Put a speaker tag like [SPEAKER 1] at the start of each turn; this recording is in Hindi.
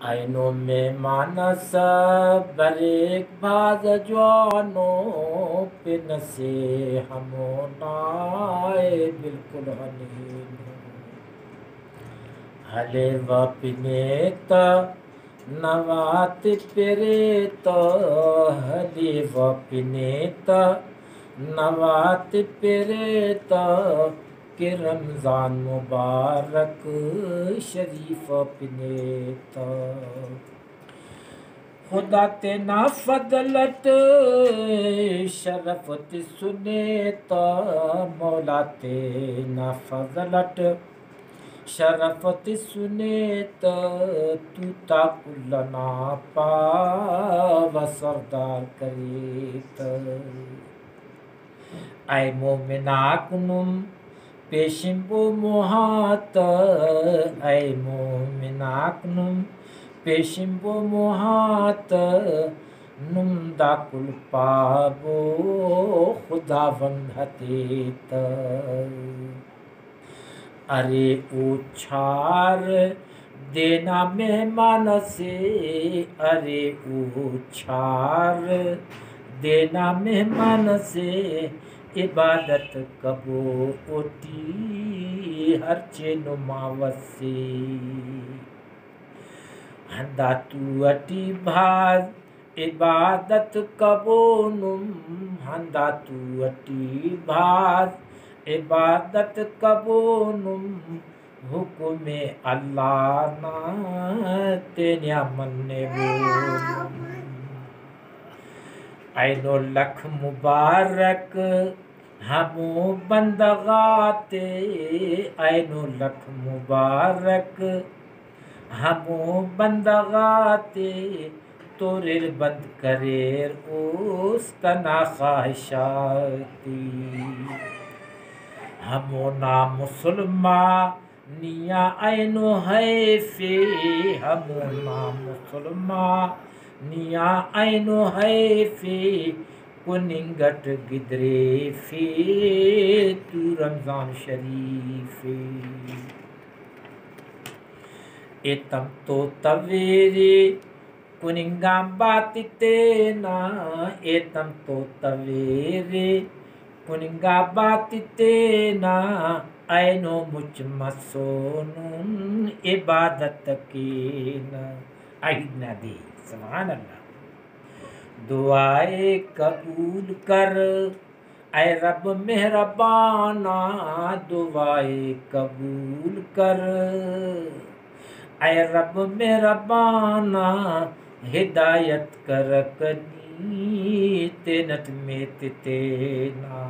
[SPEAKER 1] आइनो में मानस बरेक भाज जवानो पिन से हमो नाए बिल्कुल हनीन हले वपिने त नवात पेरे तो हले वपिने त नवात पेरे तो कि रमज़ान मुबारक शरीफ पिनेता खुदा ते ना फजलत शरफत सुनेता मौला ते ना फजलत शरफत सुनेता तू ताकुलना पाव सरदार करेता ऐ मोमिना कुनुम पेशिम्बो मोहात ऐ मोमिनाकनुम पेशिम्बो मोहात नुम दाकुल पाबो खुदा वंधतेत अरे उछार देना मेहमान से अरे उछार देना मेहमान से इबादत कबो ओती हर चेनो मावसे हंदा तू अटी भाज इबादत कबो नुम हंदा तू अटी भाज इबादत कबो नुम हुक्मे अल्लाह ना तेन्या मन्ने बोलुम ऐनो लख मुबारक हमो बंदगाते ऐनो लख मुबारक हमो बंदगाते तोरेर बंद करेर उसका ना ख्वाहिशाती हमो ना मुसलमानिया ऐनो है फे हमो ना मुसलमानिया ऐनो है फे कुनिंगट गिदरे फे तू रमजान शरीफे एतम तो तवेरे कुनिंगा बातिते ना एतम तो तवेरे कुनिंगा बातिते ना ऐनो मुझ मसोनुन इबादत की ना आहिना दे सुभान अल्लाह दुआए कबूल कर ऐ रब मेहरबाना दुआए कबूल कर ऐ रब मेहरबाना हिदायत कर कनी तेनत में तेना